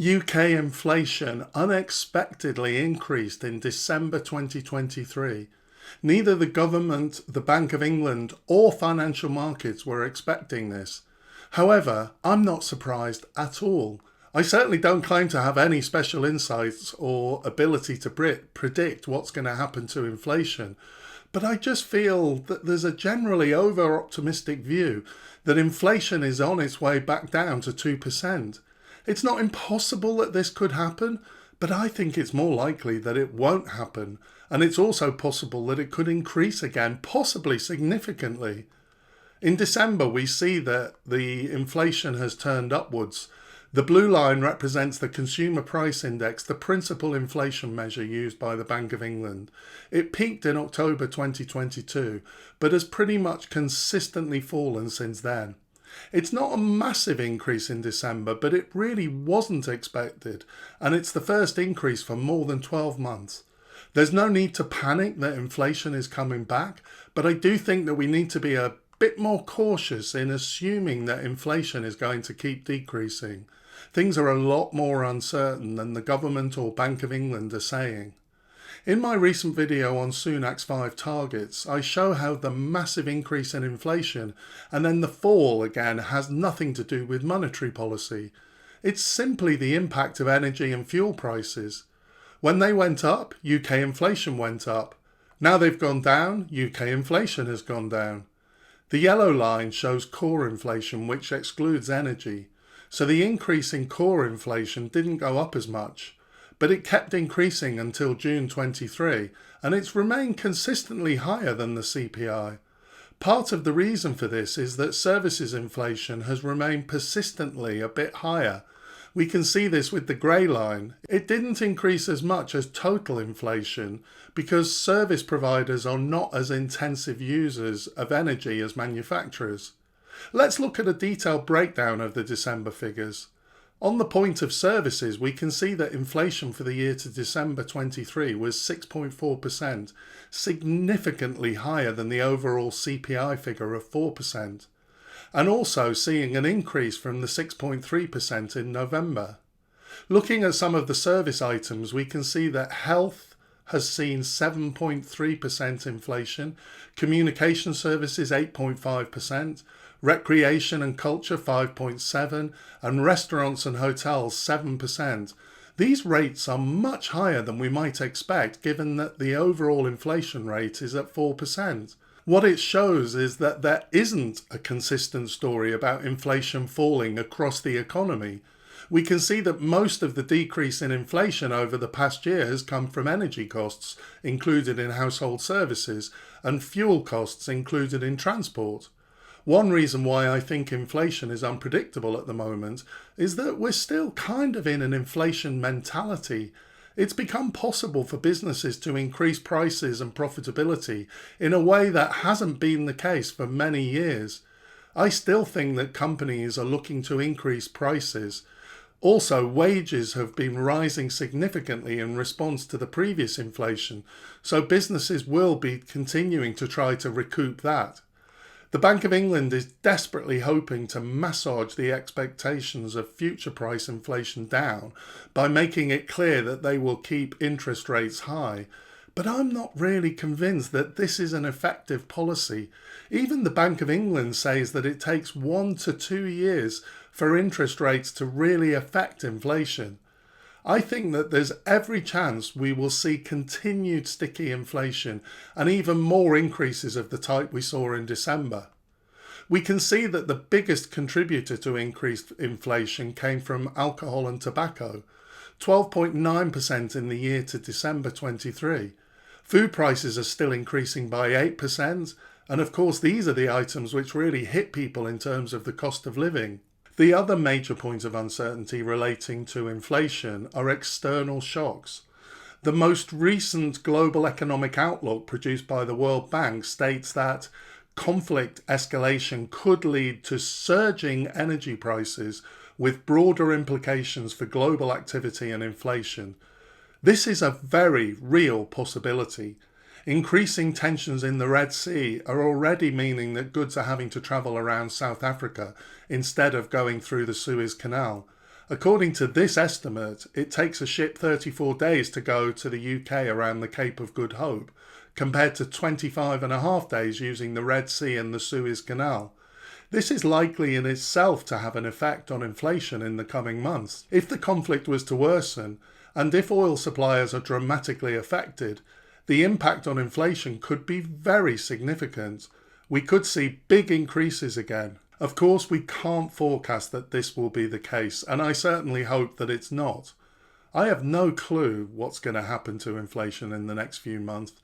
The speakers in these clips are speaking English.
UK inflation unexpectedly increased in December 2023. Neither the government, the Bank of England, or financial markets were expecting this. However, I'm not surprised at all. I certainly don't claim to have any special insights or ability to predict what's going to happen to inflation, but I just feel that there's a generally over-optimistic view that inflation is on its way back down to 2%. It's not impossible that this could happen, but I think it's more likely that it won't happen, and it's also possible that it could increase again, possibly significantly. In December, we see that the inflation has turned upwards. The blue line represents the Consumer Price Index, the principal inflation measure used by the Bank of England. It peaked in October 2022, but has pretty much consistently fallen since then. It's not a massive increase in December, but it really wasn't expected, and it's the first increase for more than 12 months. There's no need to panic that inflation is coming back, but I do think that we need to be a bit more cautious in assuming that inflation is going to keep decreasing. Things are a lot more uncertain than the government or Bank of England are saying. In my recent video on Sunak's 5 targets, I show how the massive increase in inflation and then the fall again has nothing to do with monetary policy. It's simply the impact of energy and fuel prices. When they went up, UK inflation went up. Now they've gone down, UK inflation has gone down. The yellow line shows core inflation, which excludes energy. So the increase in core inflation didn't go up as much, but it kept increasing until June 23, and it's remained consistently higher than the CPI. Part of the reason for this is that services inflation has remained persistently a bit higher. We can see this with the grey line. It didn't increase as much as total inflation because service providers are not as intensive users of energy as manufacturers. Let's look at a detailed breakdown of the December figures. On the point of services, we can see that inflation for the year to December 23 was 6.4%, significantly higher than the overall CPI figure of 4%, and also seeing an increase from the 6.3% in November. Looking at some of the service items, we can see that health has seen 7.3% inflation, communication services 8.5%, recreation and culture 5.7%, and restaurants and hotels 7%. These rates are much higher than we might expect given that the overall inflation rate is at 4%. What it shows is that there isn't a consistent story about inflation falling across the economy. We can see that most of the decrease in inflation over the past year has come from energy costs included in household services and fuel costs included in transport. One reason why I think inflation is unpredictable at the moment is that we're still kind of in an inflation mentality. It's become possible for businesses to increase prices and profitability in a way that hasn't been the case for many years. I still think that companies are looking to increase prices. Also, wages have been rising significantly in response to the previous inflation, so businesses will be continuing to try to recoup that. The Bank of England is desperately hoping to massage the expectations of future price inflation down by making it clear that they will keep interest rates high. But I'm not really convinced that this is an effective policy. Even the Bank of England says that it takes 1 to 2 years for interest rates to really affect inflation. I think that there's every chance we will see continued sticky inflation and even more increases of the type we saw in December. We can see that the biggest contributor to increased inflation came from alcohol and tobacco, 12.9% in the year to December 23. Food prices are still increasing by 8%, and of course these are the items which really hit people in terms of the cost of living. The other major point of uncertainty relating to inflation are external shocks. The most recent global economic outlook produced by the World Bank states that conflict escalation could lead to surging energy prices with broader implications for global activity and inflation. This is a very real possibility. Increasing tensions in the Red Sea are already meaning that goods are having to travel around South Africa instead of going through the Suez Canal. According to this estimate, it takes a ship 34 days to go to the UK around the Cape of Good Hope, compared to 25.5 days using the Red Sea and the Suez Canal. This is likely in itself to have an effect on inflation in the coming months. If the conflict was to worsen, and if oil suppliers are dramatically affected, the impact on inflation could be very significant. We could see big increases again. Of course, we can't forecast that this will be the case, and I certainly hope that it's not. I have no clue what's going to happen to inflation in the next few months,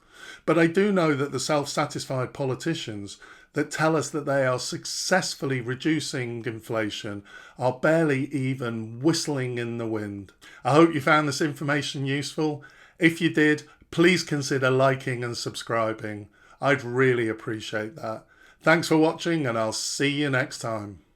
but I do know that the self-satisfied politicians that tell us that they are successfully reducing inflation are barely even whistling in the wind. I hope you found this information useful. If you did, please consider liking and subscribing. I'd really appreciate that. Thanks for watching, and I'll see you next time.